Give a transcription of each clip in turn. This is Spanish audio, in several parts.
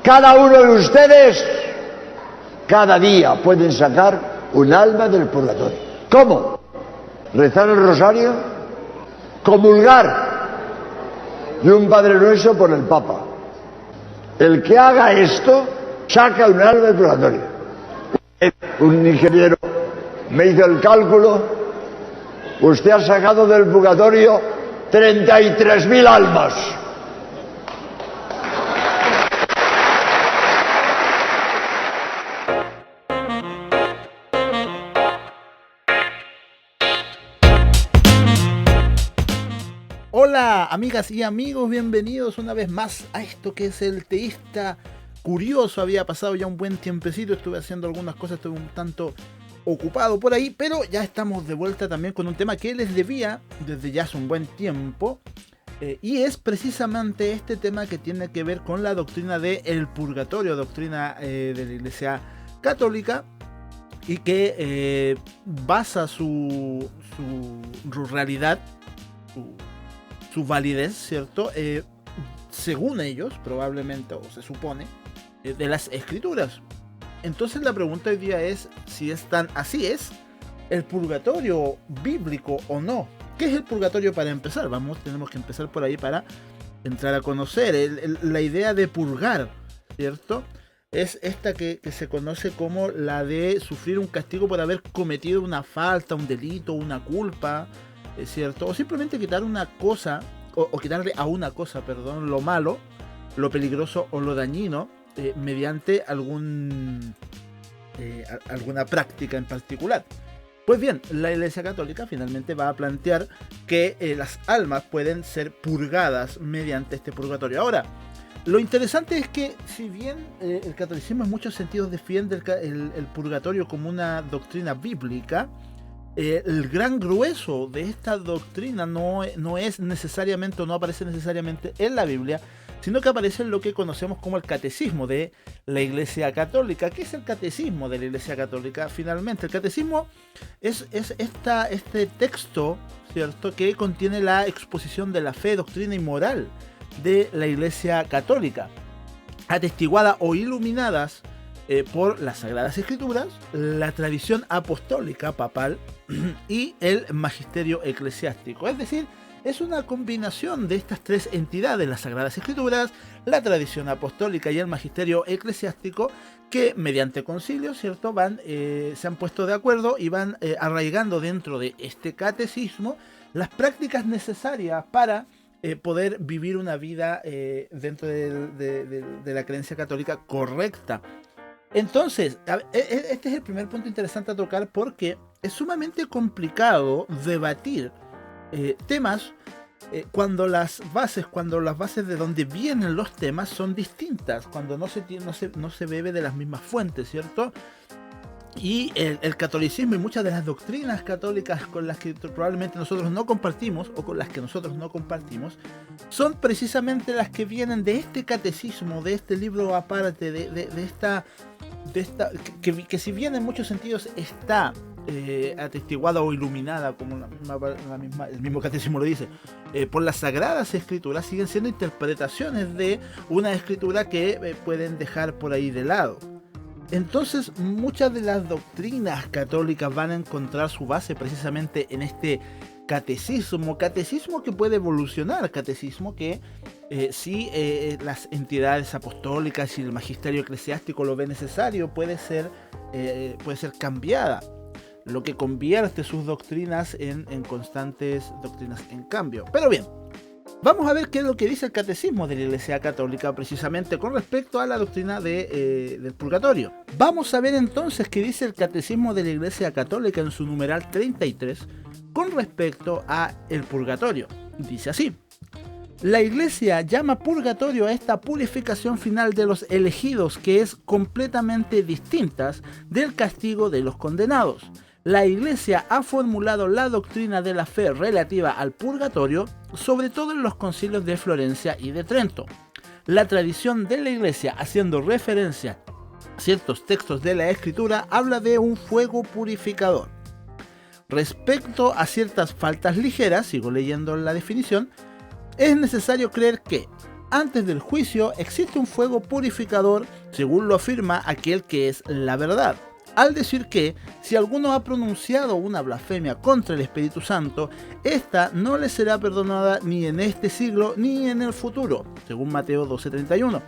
Cada uno de ustedes, cada día pueden sacar un alma del purgatorio. ¿Cómo? Rezar el rosario, comulgar y un Padre Nuestro por el Papa. El que haga esto saca un alma del purgatorio. Un ingeniero me hizo el cálculo, usted ha sacado del purgatorio 33.000 almas. Hola amigas y amigos, bienvenidos una vez más a esto que es el Teísta Curioso. Había pasado ya un buen tiempecito, estuve haciendo algunas cosas, estuve un tanto ocupado por ahí, pero ya estamos de vuelta también con un tema que les debía desde ya hace un buen tiempo, y es precisamente este tema que tiene que ver con la doctrina del purgatorio, doctrina de la Iglesia Católica, y que basa su realidad, su validez, ¿cierto? Según ellos, probablemente, o se supone, de las escrituras. Entonces la pregunta hoy día es si así es el purgatorio bíblico o no. ¿Qué es el purgatorio para empezar? Tenemos que empezar por ahí para entrar a conocer. La idea de purgar, ¿cierto? Es esta que se conoce como la de sufrir un castigo por haber cometido una falta, un delito, una culpa, ¿cierto? O simplemente quitar una cosa, o quitarle a una cosa, perdón, lo malo, lo peligroso o lo dañino, mediante alguna práctica en particular. Pues bien, la Iglesia Católica finalmente va a plantear que las almas pueden ser purgadas mediante este purgatorio. Ahora, lo interesante es que si bien el catolicismo en muchos sentidos defiende el purgatorio como una doctrina bíblica, el gran grueso de esta doctrina no es necesariamente, o no aparece necesariamente en la Biblia, sino que aparece en lo que conocemos como el catecismo de la Iglesia Católica. ¿Qué es el catecismo de la Iglesia Católica? Finalmente, el catecismo es este texto, ¿cierto?, que contiene la exposición de la fe, doctrina y moral de la Iglesia Católica, atestiguada o iluminadas por las Sagradas Escrituras, la tradición apostólica papal y el magisterio eclesiástico. Es decir, es una combinación de estas tres entidades, las Sagradas Escrituras, la tradición apostólica y el magisterio eclesiástico, que mediante concilios, ¿cierto?, se han puesto de acuerdo y van arraigando dentro de este catecismo las prácticas necesarias para poder vivir una vida dentro de la creencia católica correcta. Entonces, este es el primer punto interesante a tocar, porque es sumamente complicado debatir temas cuando las bases de donde vienen los temas son distintas, cuando no se bebe de las mismas fuentes, ¿cierto? Y el catolicismo y muchas de las doctrinas católicas con las que probablemente nosotros no compartimos, o con las que nosotros no compartimos, son precisamente las que vienen de este catecismo, de este libro aparte, de esta que si bien en muchos sentidos está atestiguada o iluminada, como el mismo catecismo lo dice, por las Sagradas Escrituras, siguen siendo interpretaciones de una escritura que pueden dejar por ahí de lado. Entonces, muchas de las doctrinas católicas van a encontrar su base precisamente en este catecismo que puede evolucionar, catecismo que si las entidades apostólicas y el magisterio eclesiástico lo ve necesario, puede ser cambiada, lo que convierte sus doctrinas en constantes doctrinas en cambio. Pero bien, vamos a ver qué es lo que dice el catecismo de la Iglesia Católica precisamente con respecto a la doctrina del purgatorio. Vamos a ver entonces qué dice el catecismo de la Iglesia Católica en su numeral 33 con respecto a el purgatorio. Dice así: la Iglesia llama purgatorio a esta purificación final de los elegidos, que es completamente distinta del castigo de los condenados. La Iglesia ha formulado la doctrina de la fe relativa al purgatorio, sobre todo en los concilios de Florencia y de Trento. La tradición de la Iglesia, haciendo referencia a ciertos textos de la Escritura, habla de un fuego purificador. Respecto a ciertas faltas ligeras, sigo leyendo la definición, es necesario creer que, antes del juicio existe un fuego purificador, según lo afirma aquel que es la verdad, al decir que si alguno ha pronunciado una blasfemia contra el Espíritu Santo, esta no le será perdonada ni en este siglo ni en el futuro, según Mateo 12:31.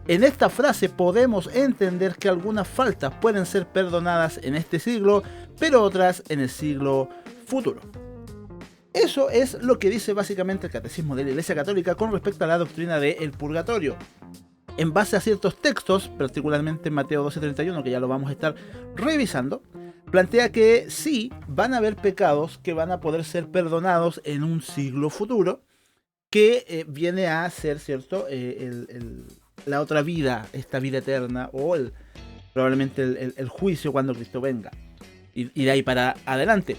En esta frase podemos entender que algunas faltas pueden ser perdonadas en este siglo, pero otras en el siglo futuro. Eso es lo que dice básicamente el Catecismo de la Iglesia Católica con respecto a la doctrina del purgatorio. En base a ciertos textos, particularmente en Mateo 12:31, que ya lo vamos a estar revisando, plantea que sí van a haber pecados que van a poder ser perdonados en un siglo futuro, que viene a ser, ¿cierto?, la otra vida, esta vida eterna, o probablemente el juicio cuando Cristo venga, y de ahí para adelante.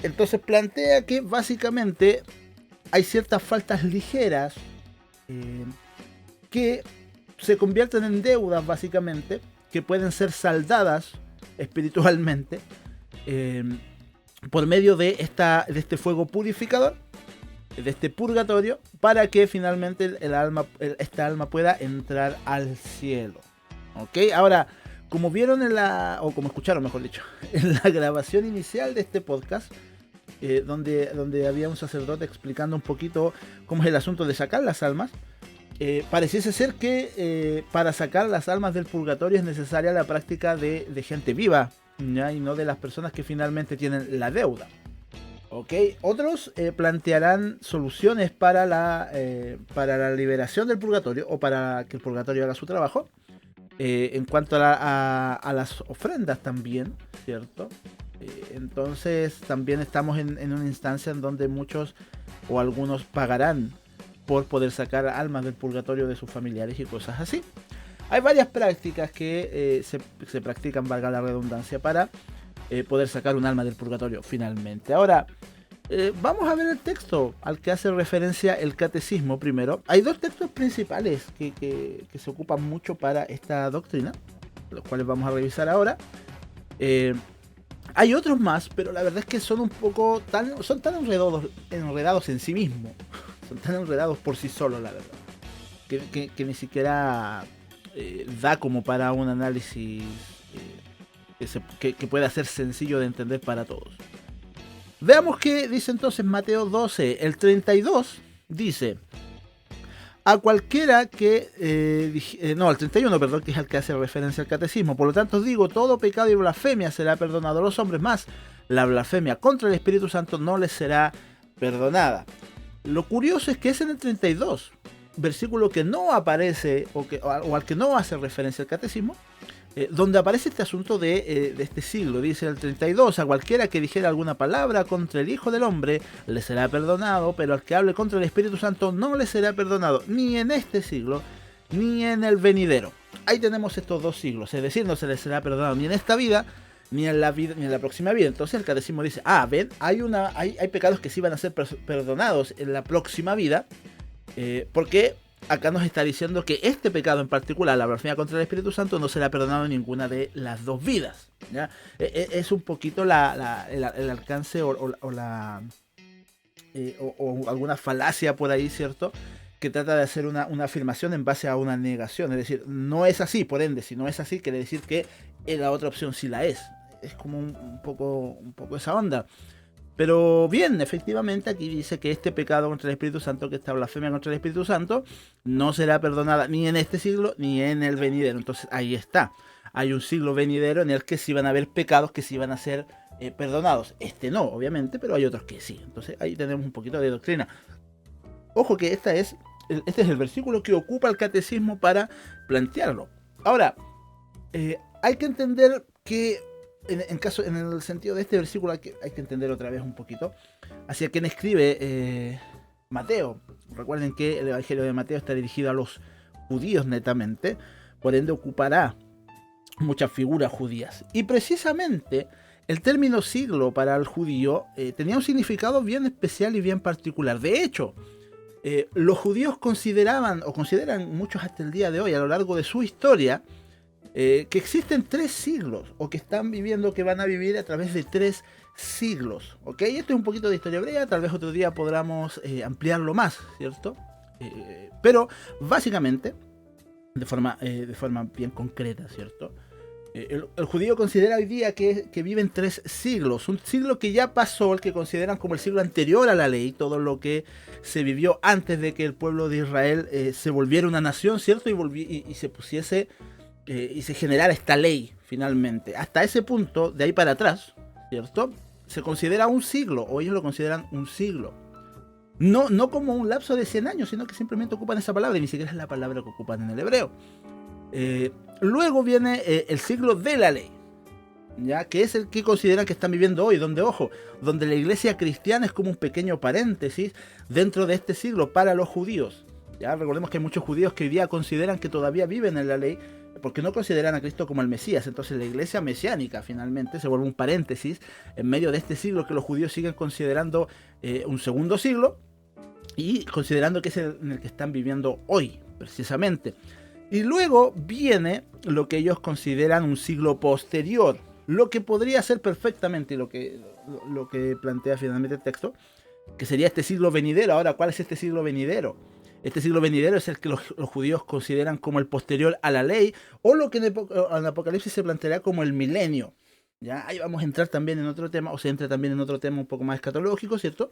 Entonces plantea que básicamente hay ciertas faltas ligeras que se convierten en deudas, básicamente, que pueden ser saldadas espiritualmente por medio de este fuego purificador, de este purgatorio, para que finalmente esta alma pueda entrar al cielo. ¿Ok? Ahora, como vieron o como escucharon, mejor dicho, en la grabación inicial de este podcast, donde había un sacerdote explicando un poquito cómo es el asunto de sacar las almas, pareciese ser que para sacar las almas del purgatorio es necesaria la práctica de gente viva, ¿ya? Y no de las personas que finalmente tienen la deuda. ¿Okay? Otros plantearán soluciones para la liberación del purgatorio, o para que el purgatorio haga su trabajo, en cuanto a las ofrendas también, ¿cierto? Entonces también estamos en una instancia en donde muchos o algunos pagarán por poder sacar almas del purgatorio de sus familiares y cosas así. Hay varias prácticas que se practican, valga la redundancia, para poder sacar un alma del purgatorio finalmente. Ahora, vamos a ver el texto al que hace referencia el catecismo primero. Hay dos textos principales que se ocupan mucho para esta doctrina, los cuales vamos a revisar ahora. Hay otros más, pero la verdad es que son son tan enredados en sí mismos. Son tan enredados por sí solos, la verdad, que ni siquiera da como para un análisis que pueda ser sencillo de entender para todos. Veamos qué dice entonces Mateo 12, el 32, dice: a cualquiera que... el 31, perdón, que es el que hace referencia al catecismo. Por lo tanto, os digo, todo pecado y blasfemia será perdonado a los hombres, más la blasfemia contra el Espíritu Santo no les será perdonada. Lo curioso es que es en el 32, versículo que no aparece o al que no hace referencia el catecismo, donde aparece este asunto de este siglo. Dice el 32: a cualquiera que dijera alguna palabra contra el Hijo del Hombre le será perdonado, pero al que hable contra el Espíritu Santo no le será perdonado, ni en este siglo ni en el venidero. Ahí tenemos estos dos siglos, es decir, no se le será perdonado ni en esta vida ni en la próxima vida. Entonces el catecismo dice: ven, hay pecados que sí van a ser perdonados en la próxima vida, porque acá nos está diciendo que este pecado en particular, la blasfemia contra el Espíritu Santo, no será perdonado en ninguna de las dos vidas, ¿ya? Es un poquito el alcance o alguna falacia por ahí, ¿cierto?, que trata de hacer una afirmación en base a una negación. Es decir, no es así, por ende, si no es así, quiere decir que la otra opción sí la es. Es como un poco esa onda. Pero bien, efectivamente aquí dice que este pecado contra el Espíritu Santo, que esta blasfemia contra el Espíritu Santo, no será perdonada ni en este siglo ni en el venidero. Entonces ahí está. Hay un siglo venidero en el que sí van a haber pecados que sí van a ser perdonados. Este no, obviamente, pero hay otros que sí. Entonces ahí tenemos un poquito de doctrina. Ojo que este es el versículo que ocupa el catecismo para plantearlo. Ahora, hay que entender que en el sentido de este versículo hay que entender otra vez un poquito hacia quien escribe Mateo. Recuerden que el Evangelio de Mateo está dirigido a los judíos netamente, por ende ocupará muchas figuras judías. Y precisamente el término siglo para el judío tenía un significado bien especial y bien particular. De hecho, los judíos consideran muchos hasta el día de hoy, a lo largo de su historia, que existen 3 siglos, o que van a vivir a través de 3 siglos. ¿Ok? Esto es un poquito de historia hebrea, tal vez otro día podamos ampliarlo más, ¿cierto? Pero básicamente, de forma bien concreta, ¿cierto? El judío considera hoy día que vive en 3 siglos. Un siglo que ya pasó, el que consideran como el siglo anterior a la ley, todo lo que se vivió antes de que el pueblo de Israel se volviera una nación, ¿cierto? Y se pusiese y se generara esta ley finalmente. Hasta ese punto, de ahí para atrás, ¿cierto? Se considera un siglo, o ellos lo consideran un siglo. No como un lapso de 100 años, sino que simplemente ocupan esa palabra, y ni siquiera es la palabra que ocupan en el hebreo. Luego viene el siglo de la ley, ya que es el que consideran que están viviendo hoy, donde la iglesia cristiana es como un pequeño paréntesis dentro de este siglo para los judíos. Ya recordemos que hay muchos judíos que hoy día consideran que todavía viven en la ley, porque no consideran a Cristo como el Mesías. Entonces la iglesia mesiánica finalmente se vuelve un paréntesis en medio de este siglo que los judíos siguen considerando un segundo siglo, y considerando que es en el que están viviendo hoy, precisamente. Y luego viene lo que ellos consideran un siglo posterior, lo que podría ser perfectamente lo que plantea finalmente el texto, que sería este siglo venidero. Ahora, ¿cuál es este siglo venidero? Este siglo venidero es el que los judíos consideran como el posterior a la ley, o lo que en Apocalipsis se planteará como el milenio. ¿Ya? Ahí vamos a entrar también en otro tema, o se entra también en otro tema un poco más escatológico, ¿cierto?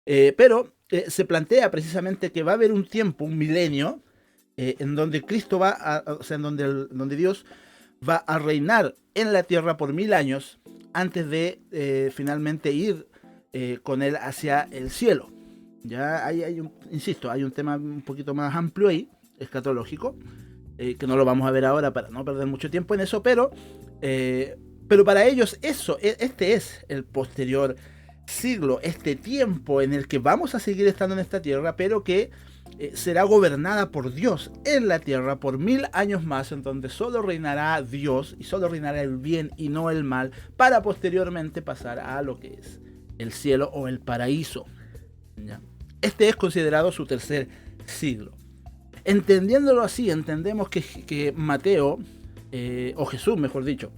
Pero se plantea precisamente que va a haber un tiempo, un milenio, en donde Cristo donde Dios va a reinar en la tierra por 1000 años antes de finalmente ir con él hacia el cielo. Ya hay un tema un poquito más amplio ahí, escatológico, que no lo vamos a ver ahora para no perder mucho tiempo en eso, pero para ellos este es el posterior siglo, este tiempo en el que vamos a seguir estando en esta tierra, pero que será gobernada por Dios en la tierra por 1000 años más, en donde solo reinará Dios y solo reinará el bien y no el mal, para posteriormente pasar a lo que es el cielo o el paraíso. ¿Ya? Este es considerado su tercer siglo. Entendiéndolo así, entendemos que Mateo, o Jesús mejor dicho,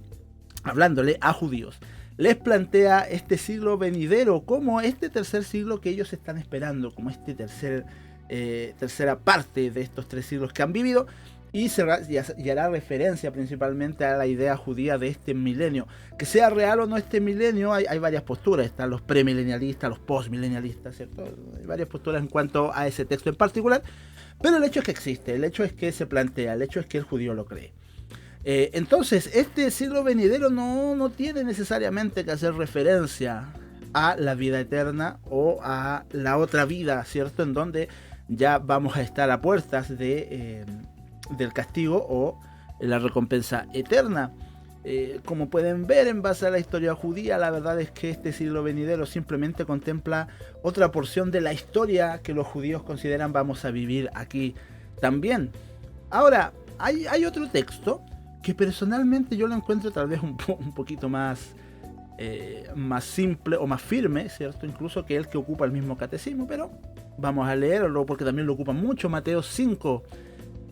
hablándole a judíos, les plantea este siglo venidero como este tercer siglo que ellos están esperando, como este tercera parte de estos 3 siglos que han vivido, y hará referencia principalmente a la idea judía de este milenio. Que sea real o no este milenio, hay varias posturas. Están los premilenialistas, los postmilenialistas, ¿cierto? Hay varias posturas en cuanto a ese texto en particular, pero el hecho es que existe, el hecho es que se plantea, el hecho es que el judío lo cree. Entonces, este siglo venidero no tiene necesariamente que hacer referencia a la vida eterna o a la otra vida, ¿cierto? En donde ya vamos a estar a puertas del castigo o la recompensa eterna. Como pueden ver en base a la historia judía, la verdad es que este siglo venidero simplemente contempla otra porción de la historia que los judíos consideran vamos a vivir aquí también. Ahora, hay otro texto que personalmente yo lo encuentro tal vez un poquito más simple o más firme, ¿cierto? Incluso que el que ocupa el mismo catecismo, pero vamos a leerlo porque también lo ocupa mucho. Mateo 5,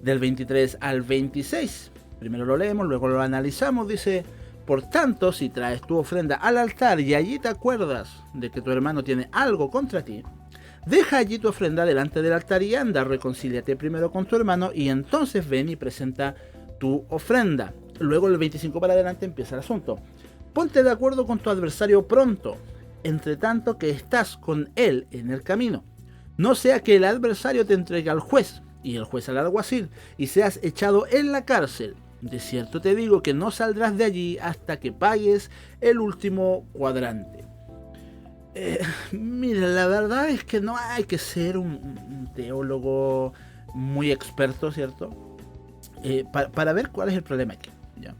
del 23 al 26. Primero lo leemos, luego lo analizamos. Dice: por tanto, si traes tu ofrenda al altar y allí te acuerdas de que tu hermano tiene algo contra ti, deja allí tu ofrenda delante del altar y anda, reconcíliate primero con tu hermano y entonces ven y presenta tu ofrenda. Luego el 25 para adelante empieza el asunto. Ponte de acuerdo con tu adversario pronto, entre tanto que estás con él en el camino. No sea que el adversario te entregue al juez y el juez al alguacil y seas echado en la cárcel. De cierto te digo que no saldrás de allí hasta que pagues el último cuadrante. Mira, la verdad es que no hay que ser un teólogo muy experto, ¿cierto? Para ver cuál es el problema aquí, ¿ya?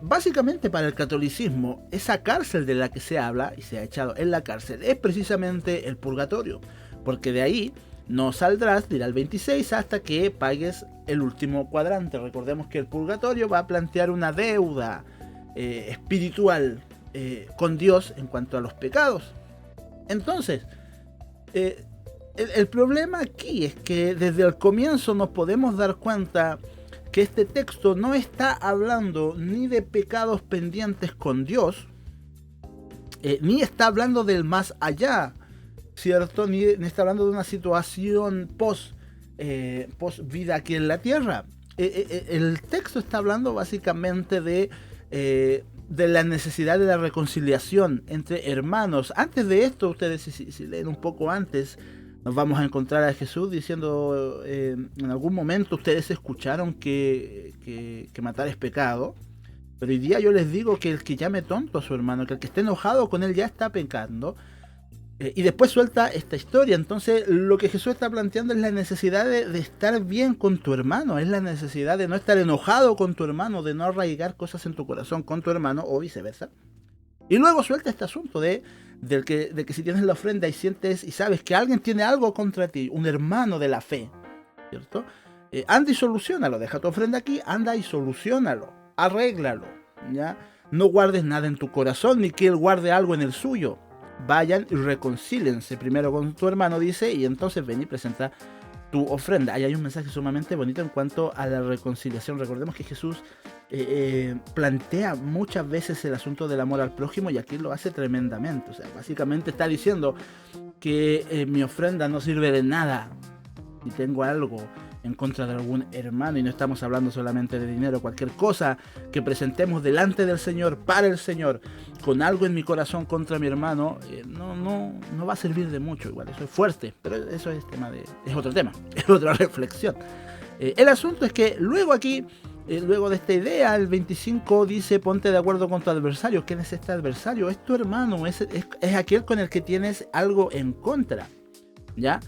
Básicamente para el catolicismo, esa cárcel de la que se habla y se ha echado en la cárcel es precisamente el purgatorio, porque de ahí no saldrás, dirá el 26, hasta que pagues el último cuadrante. Recordemos que el purgatorio va a plantear una deuda espiritual con Dios en cuanto a los pecados. Entonces, el problema aquí es que desde el comienzo nos podemos dar cuenta que este texto no está hablando ni de pecados pendientes con Dios, ni está hablando del más allá, ¿cierto? Ni está hablando de una situación post vida aquí en la tierra. El texto está hablando básicamente de la necesidad de la reconciliación entre hermanos. Antes de esto, ustedes si leen un poco antes, nos vamos a encontrar a Jesús diciendo, en algún momento ustedes escucharon que matar es pecado, pero hoy día yo les digo que el que llame tonto a su hermano, que el que esté enojado con él ya está pecando. Y después suelta esta historia. Entonces lo que Jesús está planteando es la necesidad de estar bien con tu hermano, es la necesidad de no estar enojado con tu hermano, de no arraigar cosas en tu corazón con tu hermano o viceversa. Y luego suelta este asunto de que si tienes la ofrenda y sientes y sabes que alguien tiene algo contra ti, un hermano de la fe, ¿cierto? Anda y solucionalo, deja tu ofrenda aquí, anda y solucionalo, arréglalo, ¿ya? No guardes nada en tu corazón ni que él guarde algo en el suyo. Vayan y reconcílense primero con tu hermano, dice, y entonces ven y presenta tu ofrenda. Ahí hay un mensaje sumamente bonito en cuanto a la reconciliación. Recordemos que Jesús plantea muchas veces el asunto del amor al prójimo y aquí lo hace tremendamente. O sea, básicamente está diciendo que mi ofrenda no sirve de nada si tengo algo en contra de algún hermano, y no estamos hablando solamente de dinero. Cualquier cosa que presentemos delante del Señor, para el Señor, con algo en mi corazón contra mi hermano, no va a servir de mucho. Igual, eso es fuerte, pero eso es otro tema, es otra reflexión. El asunto es que luego aquí, luego de esta idea, el 25 dice: ponte de acuerdo con tu adversario. ¿Quién es este adversario? Es tu hermano, es aquel con el que tienes algo en contra, ¿ya?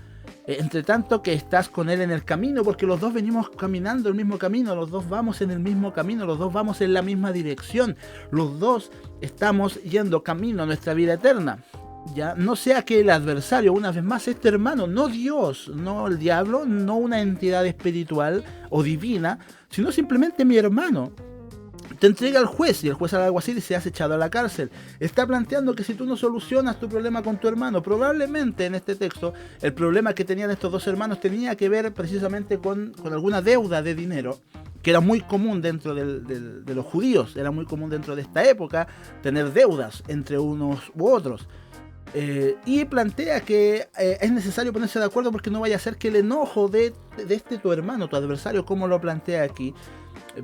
Entre tanto que estás con él en el camino, porque los dos venimos caminando el mismo camino, los dos vamos en el mismo camino, los dos vamos en la misma dirección, los dos estamos yendo camino a nuestra vida eterna. Ya no sea que el adversario, una vez más, este hermano, no Dios, no el diablo, no una entidad espiritual o divina, sino simplemente mi hermano, te entrega al juez y el juez al alguacil y se has echado a la cárcel. Está planteando que si tú no solucionas tu problema con tu hermano, probablemente en este texto el problema que tenían estos dos hermanos tenía que ver precisamente con alguna deuda de dinero, que era muy común dentro de los judíos, era muy común dentro de esta época tener deudas entre unos u otros. Y plantea que es necesario ponerse de acuerdo porque no vaya a ser que el enojo de tu hermano, tu adversario, como lo plantea aquí,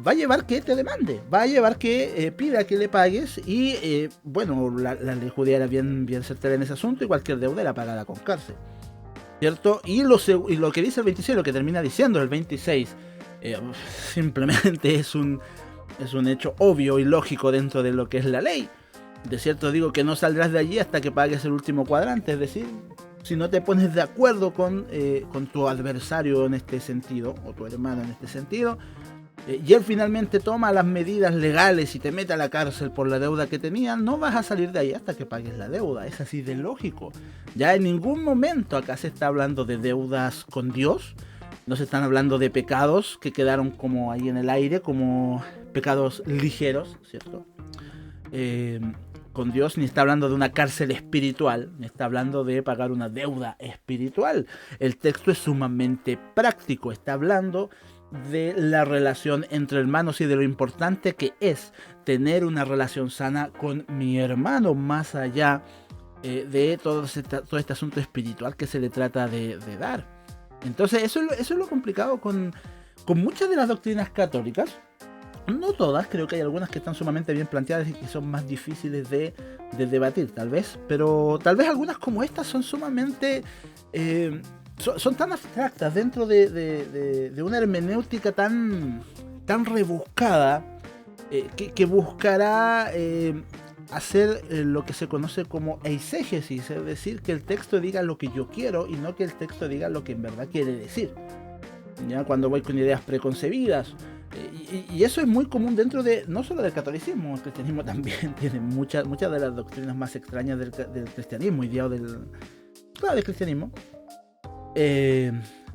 va a llevar que te demande, va a llevar que pida que le pagues y bueno, la ley judía era bien certera en ese asunto y cualquier deuda era pagada con cárcel, ¿cierto? Y lo que dice el 26, lo que termina diciendo el 26, simplemente es un hecho obvio y lógico dentro de lo que es la ley. De cierto digo que no saldrás de allí hasta que pagues el último cuadrante, es decir, si no te pones de acuerdo con tu adversario en este sentido, o tu hermano en este sentido, y él finalmente toma las medidas legales y te mete a la cárcel por la deuda que tenían, no vas a salir de ahí hasta que pagues la deuda. Es así de lógico. Ya en ningún momento acá se está hablando de deudas con Dios, no se están hablando de pecados que quedaron como ahí en el aire, como pecados ligeros, ¿cierto? Con Dios, ni está hablando de una cárcel espiritual, ni está hablando de pagar una deuda espiritual. El texto es sumamente práctico, está hablando de la relación entre hermanos y de lo importante que es tener una relación sana con mi hermano, más allá de todo este asunto espiritual que se le trata de dar. Entonces eso es lo complicado con muchas de las doctrinas católicas. No todas, creo que hay algunas que están sumamente bien planteadas y que son más difíciles de debatir, tal vez. Pero tal vez algunas como estas son sumamente... son tan abstractas dentro de una hermenéutica tan rebuscada que buscará hacer lo que se conoce como eisegesis, es decir, que el texto diga lo que yo quiero y no que el texto diga lo que en verdad quiere decir. Ya cuando voy con ideas preconcebidas. Y eso es muy común dentro de, no solo del catolicismo, el cristianismo también tiene muchas de las doctrinas más extrañas del cristianismo, ideado del cristianismo,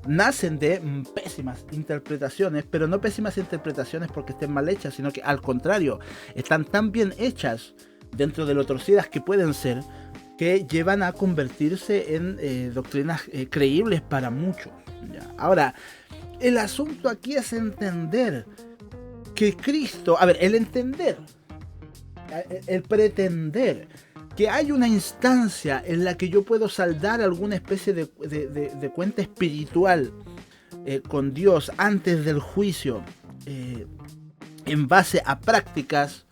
nacen de pésimas interpretaciones, pero no pésimas interpretaciones porque estén mal hechas, sino que al contrario, están tan bien hechas dentro de lo torcidas que pueden ser, que llevan a convertirse en doctrinas creíbles para muchos. ¿Ya? Ahora, el asunto aquí es entender que Cristo, el entender, el pretender que hay una instancia en la que yo puedo saldar alguna especie de cuenta espiritual con Dios antes del juicio, en base a prácticas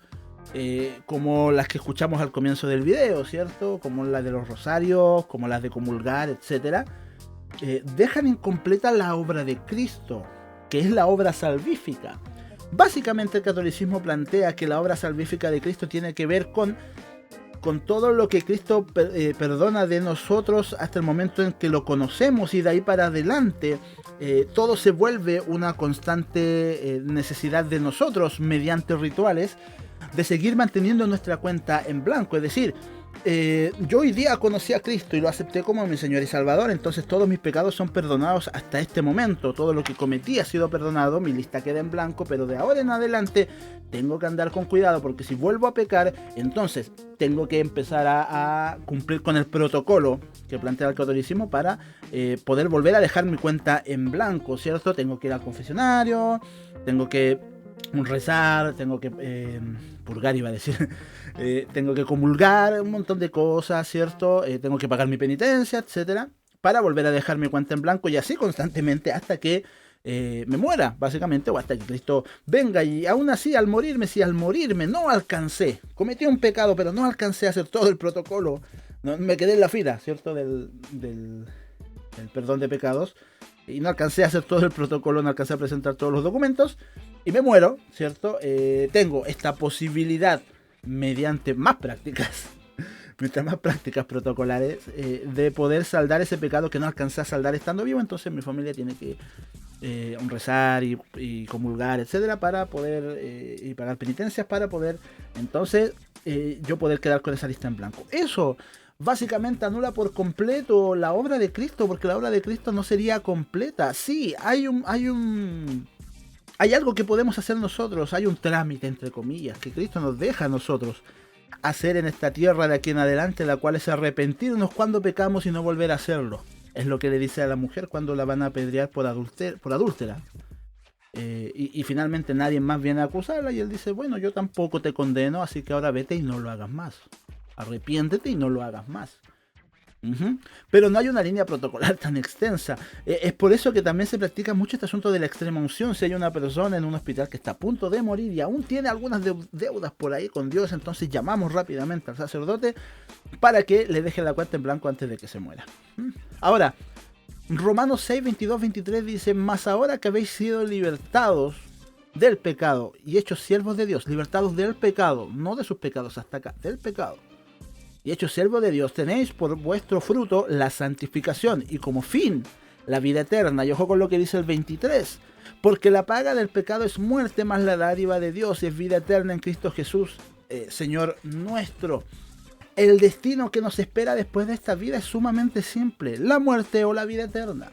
como las que escuchamos al comienzo del video, ¿cierto? Como las de los rosarios, como las de comulgar, etc. Dejan incompleta la obra de Cristo, que es la obra salvífica. Básicamente el catolicismo plantea que la obra salvífica de Cristo tiene que ver con todo lo que Cristo perdona de nosotros hasta el momento en que lo conocemos, y de ahí para adelante todo se vuelve una constante necesidad de nosotros, mediante rituales, de seguir manteniendo nuestra cuenta en blanco. Es decir, yo hoy día conocí a Cristo y lo acepté como mi Señor y Salvador, entonces todos mis pecados son perdonados hasta este momento, todo lo que cometí ha sido perdonado, mi lista queda en blanco, pero de ahora en adelante tengo que andar con cuidado, porque si vuelvo a pecar, entonces tengo que empezar a cumplir con el protocolo que plantea el catolicismo para poder volver a dejar mi cuenta en blanco, ¿cierto? Tengo que ir al confesionario, tengo que rezar, tengo que purgar, iba a decir, tengo que comulgar, un montón de cosas, ¿cierto? Tengo que pagar mi penitencia, etcétera, para volver a dejar mi cuenta en blanco, y así constantemente hasta que me muera, básicamente, o hasta que Cristo venga. Y aún así, al morirme, si al morirme no alcancé, cometí un pecado, pero no alcancé a hacer todo el protocolo, no, me quedé en la fila, ¿cierto? Del perdón de pecados, y no alcancé a hacer todo el protocolo, no alcancé a presentar todos los documentos, y me muero, ¿cierto? Tengo esta posibilidad, mediante más prácticas, mientras más prácticas protocolares, de poder saldar ese pecado que no alcancé a saldar estando vivo. Entonces mi familia tiene que rezar y comulgar, etcétera, para poder y pagar penitencias, para poder entonces yo poder quedar con esa lista en blanco. Eso básicamente anula por completo la obra de Cristo, porque la obra de Cristo no sería completa. Sí, hay algo que podemos hacer nosotros, hay un trámite, entre comillas, que Cristo nos deja a nosotros hacer en esta tierra de aquí en adelante, la cual es arrepentirnos cuando pecamos y no volver a hacerlo. Es lo que le dice a la mujer cuando la van a apedrear por adúltera. Y finalmente nadie más viene a acusarla, y él dice, bueno, yo tampoco te condeno, así que ahora vete y no lo hagas más. Arrepiéntete y no lo hagas más. Pero no hay una línea protocolar tan extensa. Es por eso que también se practica mucho este asunto de la extrema unción. Si hay una persona en un hospital que está a punto de morir y aún tiene algunas deudas por ahí con Dios, entonces llamamos rápidamente al sacerdote para que le deje la cuenta en blanco antes de que se muera. Ahora, Romanos 6, 22, 23 dice, mas ahora que habéis sido libertados del pecado y hechos siervos de Dios, libertados del pecado, no de sus pecados hasta acá, del pecado, y hechos siervos de Dios, tenéis por vuestro fruto la santificación, y como fin la vida eterna. Y ojo con lo que dice el 23, porque la paga del pecado es muerte, mas la dádiva de Dios es vida eterna en Cristo Jesús, Señor nuestro. El destino que nos espera después de esta vida es sumamente simple, la muerte o la vida eterna.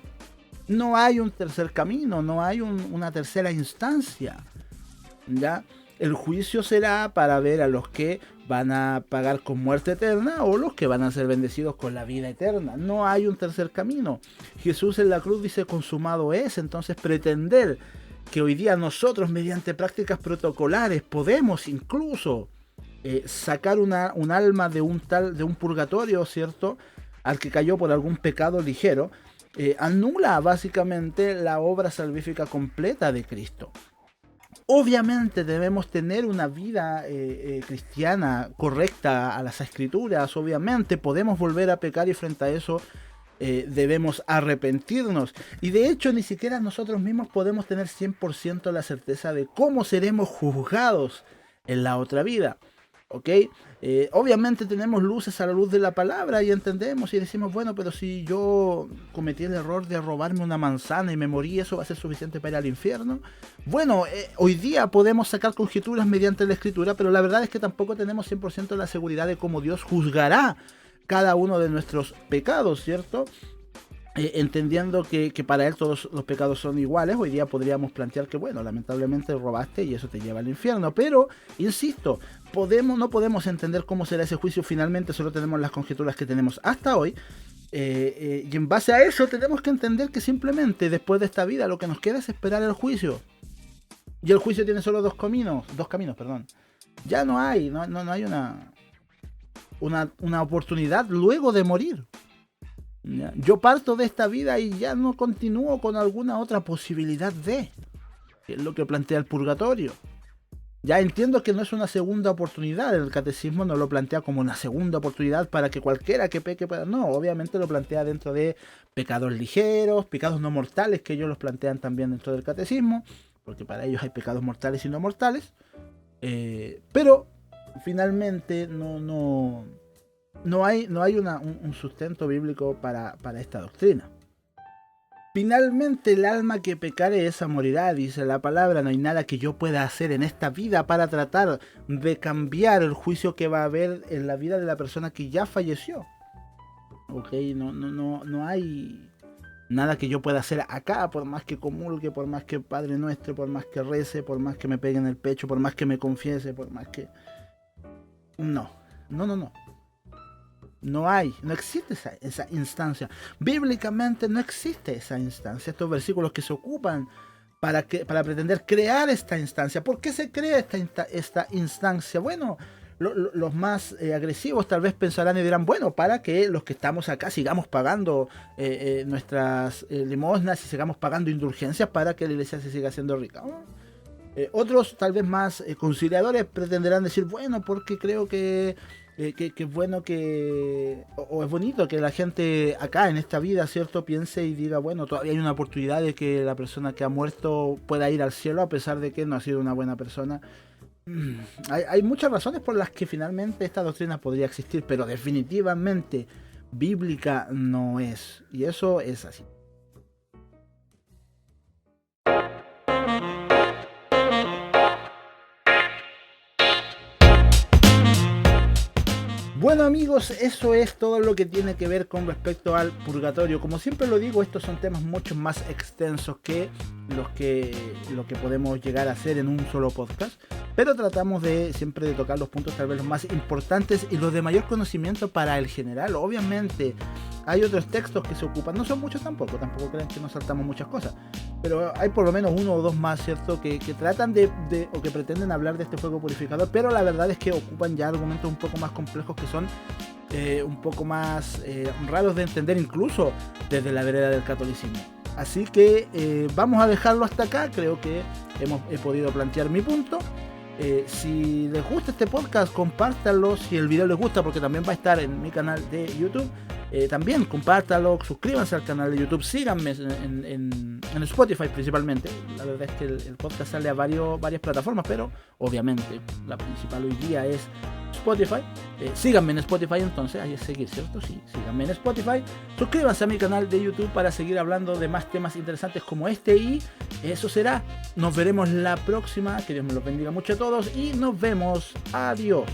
No hay un tercer camino, no hay una tercera instancia, ¿ya? El juicio será para ver a los que van a pagar con muerte eterna o los que van a ser bendecidos con la vida eterna. No hay un tercer camino. Jesús en la cruz dice consumado es. Entonces pretender que hoy día nosotros mediante prácticas protocolares podemos incluso sacar un alma de un purgatorio, ¿cierto?, al que cayó por algún pecado ligero, anula básicamente la obra salvífica completa de Cristo. Obviamente debemos tener una vida cristiana correcta a las escrituras, obviamente podemos volver a pecar y frente a eso debemos arrepentirnos. Y de hecho ni siquiera nosotros mismos podemos tener 100% la certeza de cómo seremos juzgados en la otra vida. ¿Ok? Obviamente tenemos luces a la luz de la palabra y entendemos y decimos, bueno, pero si yo cometí el error de robarme una manzana y me morí, ¿eso va a ser suficiente para ir al infierno? Bueno, hoy día podemos sacar conjeturas mediante la escritura, pero la verdad es que tampoco tenemos 100% la seguridad de cómo Dios juzgará cada uno de nuestros pecados, ¿cierto? Entendiendo que para él todos los pecados son iguales. Hoy día podríamos plantear que, bueno, lamentablemente robaste y eso te lleva al infierno, pero, insisto, no podemos entender cómo será ese juicio finalmente, solo tenemos las conjeturas que tenemos hasta hoy, y en base a eso tenemos que entender que simplemente después de esta vida lo que nos queda es esperar el juicio, y el juicio tiene solo dos caminos, ya no hay una... una oportunidad luego de morir. ¿Ya? Yo parto de esta vida y ya no continúo con alguna otra posibilidad de, que es lo que plantea el purgatorio. Ya entiendo que no es una segunda oportunidad, el catecismo no lo plantea como una segunda oportunidad para que cualquiera que peque pueda, no, obviamente lo plantea dentro de pecados ligeros, pecados no mortales, que ellos los plantean también dentro del catecismo, porque para ellos hay pecados mortales y no mortales, pero finalmente no hay un sustento bíblico para esta doctrina. Finalmente el alma que pecare esa morirá, dice la palabra. No hay nada que yo pueda hacer en esta vida para tratar de cambiar el juicio que va a haber en la vida de la persona que ya falleció. Ok, no hay nada que yo pueda hacer acá, por más que comulgue, por más que Padre Nuestro, por más que rece, por más que me pegue en el pecho, por más que me confiese, por más que... No. No existe esa instancia. Bíblicamente no existe esa instancia. Estos versículos que se ocupan para pretender crear esta instancia. ¿Por qué se crea esta instancia? Bueno, los más agresivos tal vez pensarán y dirán, bueno, para que los que estamos acá sigamos pagando nuestras limosnas y sigamos pagando indulgencias para que la iglesia se siga haciendo rica. Otros tal vez más conciliadores pretenderán decir, bueno, porque creo que es bueno o es bonito que la gente acá en esta vida, ¿cierto?, piense y diga, bueno, todavía hay una oportunidad de que la persona que ha muerto pueda ir al cielo a pesar de que no ha sido una buena persona. Hay muchas razones por las que finalmente esta doctrina podría existir, pero definitivamente bíblica no es, y eso es así. Bueno amigos, eso es todo lo que tiene que ver con respecto al purgatorio. Como siempre lo digo, estos son temas mucho más extensos que lo que podemos llegar a hacer en un solo podcast. Pero tratamos siempre de tocar los puntos tal vez los más importantes y los de mayor conocimiento para el general. Obviamente hay otros textos que se ocupan, no son muchos tampoco crean que nos saltamos muchas cosas. Pero hay por lo menos uno o dos más, ¿cierto?, que tratan o que pretenden hablar de este fuego purificador, pero la verdad es que ocupan ya argumentos un poco más complejos que son un poco más raros de entender incluso desde la vereda del catolicismo. Así que vamos a dejarlo hasta acá. Creo que he podido plantear mi punto. Si les gusta este podcast, compártanlo. Si el video les gusta, porque también va a estar en mi canal de YouTube, también compártanlo, suscríbanse al canal de YouTube, síganme en Spotify principalmente. La verdad es que el podcast sale a varias plataformas, pero obviamente la principal hoy día es Spotify. Síganme en Spotify, entonces ahí es seguir, ¿cierto? Sí, síganme en Spotify, suscríbanse a mi canal de YouTube para seguir hablando de más temas interesantes como este, y eso será. Nos veremos la próxima. Que Dios me los bendiga mucho a todos y nos vemos. Adiós.